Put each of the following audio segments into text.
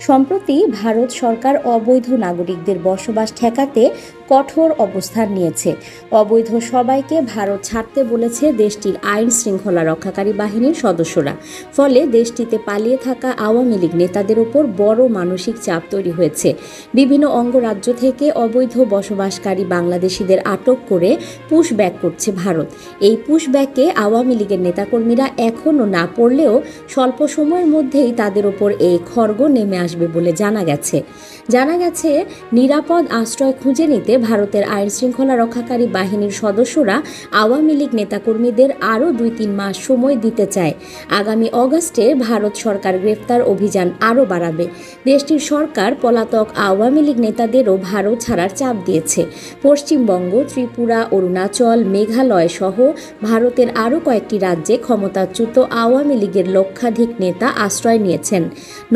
সম্প্রতি ভারত সরকার অবৈধ নাগরিকদের বসবাস ঠেকাতে কঠোর অবস্থান নিয়েছে। অবৈধ সবাইকে ভারত ছাড়তে বলেছে দেশটির আইন শৃঙ্খলা রক্ষাকারী বাহিনীর সদস্যরা। ফলে দেশটিতে পালিয়ে থাকা আওয়ামী লীগ নেতাদের ওপর বড় মানসিক চাপ তৈরি হয়েছে। বিভিন্ন অঙ্গরাজ্য থেকে অবৈধ বসবাসকারী বাংলাদেশিদের আটক করে পুশব্যাক করছে ভারত। এই পুশব্যাকে আওয়ামী লীগের নেতাকর্মীরা এখনও না পড়লেও স্বল্প সময়ের মধ্যেই তাদের ওপর এই খড়গ নেমে আসবে বলে জানা গেছে। নিরাপদ আশ্রয় খুঁজে নিতে ভারতের আইন শৃঙ্খলা রক্ষাকারী বাহিনীর সদস্যরা আওয়ামী লীগ নেতাকর্মীদের আরও 2-3 মাস সময় দিতে চায়। আগামী অগাস্টে ভারত সরকার গ্রেফতার অভিযান আরও বাড়াবে। দেশটির সরকার পলাতক আওয়ামী লীগ নেতাদেরও ভারত ছাড়ার চাপ দিয়েছে। পশ্চিমবঙ্গ, ত্রিপুরা, অরুণাচল, মেঘালয় সহ ভারতের আরও কয়েকটি রাজ্যে ক্ষমতাচ্যুত আওয়ামী লীগের লক্ষাধিক নেতা আশ্রয় নিয়েছেন।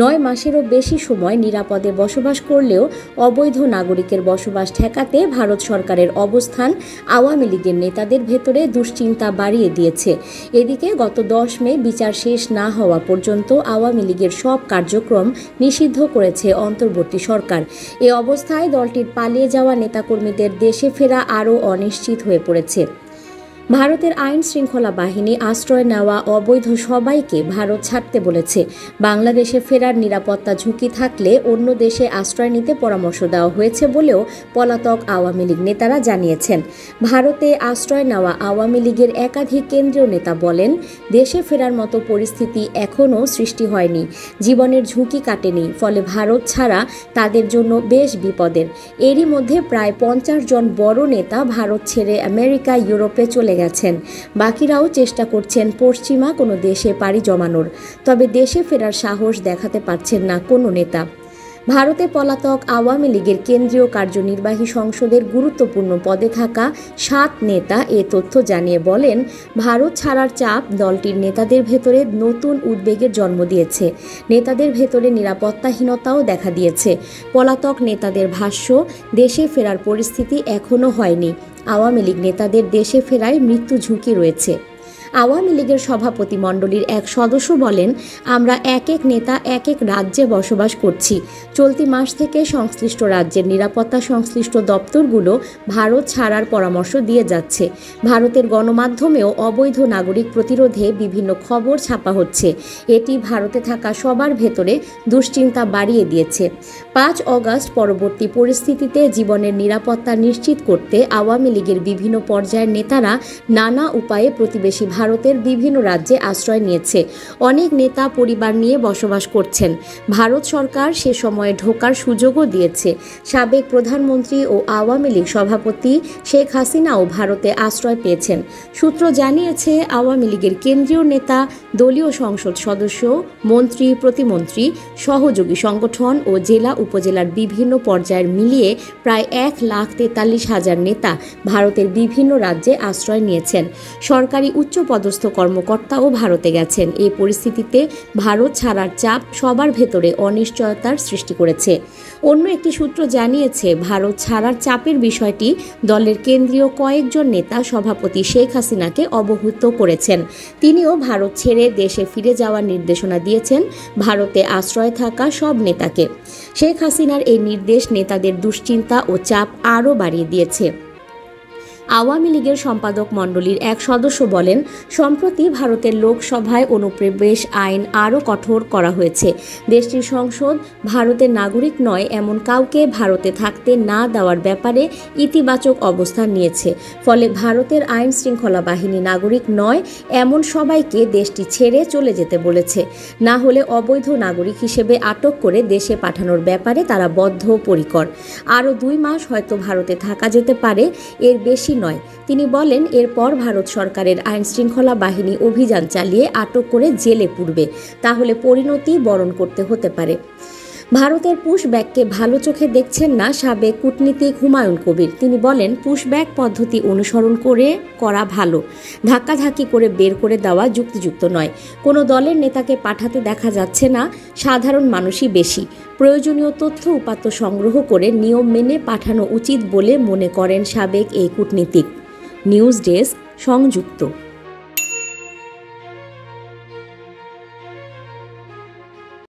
9 মাসেরও বেশি সময় নিরাপদে বসবাস করলেও অবৈধ নাগরিকের বসবাস ঠেকাতে ভারত সরকারের অবস্থান আওয়ামী লীগের নেতাদের ভেতরে দুশ্চিন্তা বাড়িয়ে দিয়েছে। এদিকে গত 10 মে বিচার শেষ না হওয়া পর্যন্ত আওয়ামী লীগের সব কার্যক্রম নিষিদ্ধ করেছে অন্তর্বর্তী সরকার। এ অবস্থায় দলটির পালিয়ে যাওয়া নেতাকর্মীদের দেশে ফেরা আরও অনিশ্চিত হয়ে পড়েছে। ভারতের আইন শৃঙ্খলা বাহিনী আশ্রয় নেওয়া অবৈধ সবাইকে ভারত ছাড়তে বলেছে। বাংলাদেশে ফেরার নিরাপত্তা ঝুঁকি থাকলে অন্য দেশে আশ্রয় নিতে পরামর্শ দেওয়া হয়েছে বলেও পলাতক আওয়ামী লীগ নেতারা জানিয়েছেন। ভারতে আশ্রয় নেওয়া আওয়ামী লীগের একাধিক কেন্দ্রীয় নেতা বলেন, দেশে ফেরার মতো পরিস্থিতি এখনও সৃষ্টি হয়নি, জীবনের ঝুঁকি কাটেনি, ফলে ভারত ছাড়া তাদের জন্য বেশ বিপদের। এরই মধ্যে প্রায় 50 জন বড় নেতা ভারত ছেড়ে আমেরিকা, ইউরোপে চলে গেছেন। বাকিরাও চেষ্টা করছেন পশ্চিমা কোনো দেশে পাড়ি জমানোর। তবে দেশে ফেরার সাহস দেখাতে পারছেন না কোনো নেতা। ভারতে পলাতক আওয়ামী লীগের কেন্দ্রীয় কার্যনির্বাহী সংসদের গুরুত্বপূর্ণ পদে থাকা 7 নেতা এ তথ্য জানিয়ে বলেন, ভারত ছাড়ার চাপ দলটির নেতাদের ভেতরে নতুন উদ্বেগের জন্ম দিয়েছে। নেতাদের ভেতরে নিরাপত্তাহীনতাও দেখা দিয়েছে। পলাতক নেতাদের ভাষ্য, দেশে ফেরার পরিস্থিতি এখনও হয়নি। আওয়ামী লীগ নেতাদের দেশে ফেরায় মৃত্যু ঝুঁকি রয়েছে। আওয়ামী লীগের সভাপতি মণ্ডলীর এক সদস্য বলেন, আমরা এক নেতা এক রাজ্যে বসবাস করছি। চলতি মাস থেকে সংশ্লিষ্ট রাজ্যের নিরাপত্তা সংশ্লিষ্ট দপ্তরগুলো ভারত ছাড়ার পরামর্শ দিয়ে যাচ্ছে। ভারতের গণমাধ্যমেও অবৈধ নাগরিক প্রতিরোধে বিভিন্ন খবর ছাপা হচ্ছে। এটি ভারতে থাকা সবার ভেতরে দুশ্চিন্তা বাড়িয়ে দিয়েছে। 5 অগাস্ট পরবর্তী পরিস্থিতিতে জীবনের নিরাপত্তা নিশ্চিত করতে আওয়ামী লীগের বিভিন্ন পর্যায়ের নেতারা নানা উপায়ে প্রতিবেশী ভারতের বিভিন্ন রাজ্যে আশ্রয় নিয়েছে। অনেক নেতা পরিবার নিয়ে বসবাস করছেন। ভারত সরকার সে সময়ে ঢোকার সুযোগও দিয়েছে। সাবেক প্রধানমন্ত্রী ও আওয়ামী লীগ সভাপতি শেখ হাসিনাও ভারতে আশ্রয় পেয়েছেন। সূত্র জানিয়েছে, আওয়ামী লীগের কেন্দ্রীয় নেতা, দলীয় সংসদ সদস্য, মন্ত্রী, প্রতিমন্ত্রী, সহযোগী সংগঠন ও জেলা উপজেলার বিভিন্ন পর্যায়ের মিলিয়ে প্রায় 1,43,000 নেতা ভারতের বিভিন্ন রাজ্যে আশ্রয় নিয়েছেন। সরকারি উচ্চপদস্থ কর্মকর্তাও ভারতে গেছেন। এই পরিস্থিতিতে ভারত ছাড়ার চাপ সবার ভেতরে অনিশ্চয়তার সৃষ্টি করেছে। অন্য একটি সূত্র জানিয়েছে, ভারত ছাড়ার চাপের বিষয়টি দলের কেন্দ্রীয় কয়েকজন নেতা সভাপতি শেখ হাসিনাকে অবহিত করেছেন। তিনিও ভারত ছেড়ে দেশে ফিরে যাওয়ার নির্দেশনা দিয়েছেন ভারতে আশ্রয় থাকা সব নেতাকে। শেখ হাসিনার এই নির্দেশ নেতাদের দুশ্চিন্তা ও চাপ আরও বাড়িয়ে দিয়েছে। আওয়ামী লীগের সম্পাদক মণ্ডলীর এক সদস্য বলেন, সম্প্রতি ভারতের লোকসভায় অনুপ্রবেশ আইন আরও কঠোর করা হয়েছে। দেশটির সংসদ ভারতের নাগরিক নয় এমন কাউকে ভারতে থাকতে না দেওয়ার ব্যাপারে ইতিবাচক অবস্থান নিয়েছে। ফলে ভারতের আইন শৃঙ্খলা বাহিনী নাগরিক নয় এমন সবাইকে দেশটি ছেড়ে চলে যেতে বলেছে। না হলে অবৈধ নাগরিক হিসেবে আটক করে দেশে পাঠানোর ব্যাপারে তারা বদ্ধপরিকর। আরও 2 মাস হয়তো ভারতে থাকা যেতে পারে, এর বেশি নয়। তিনি বলেন, এরপর ভারত সরকারের আইন শৃঙ্খলা বাহিনী অভিযান চালিয়ে আটক করে জেলে পুরবে। তাহলে পরিণতি বরণ করতে হতে পারে। ভারতের পুশব্যাককে ভালো চোখে দেখছেন না সাবেক কূটনীতিক হুমায়ুন কবির। তিনি বলেন, পুশব্যাক পদ্ধতি অনুসরণ করা ভালো, ধাক্কাধাক্কি করে বের করে দেওয়া যুক্তিযুক্ত নয়। কোনো দলের নেতাকে পাঠাতে দেখা যাচ্ছে না, সাধারণ মানুষই বেশি। প্রয়োজনীয় তথ্য উপাত্ত সংগ্রহ করে নিয়ম মেনে পাঠানো উচিত বলে মনে করেন সাবেক এই কূটনীতিক। নিউজ ডেস্ক, সংযুক্ত।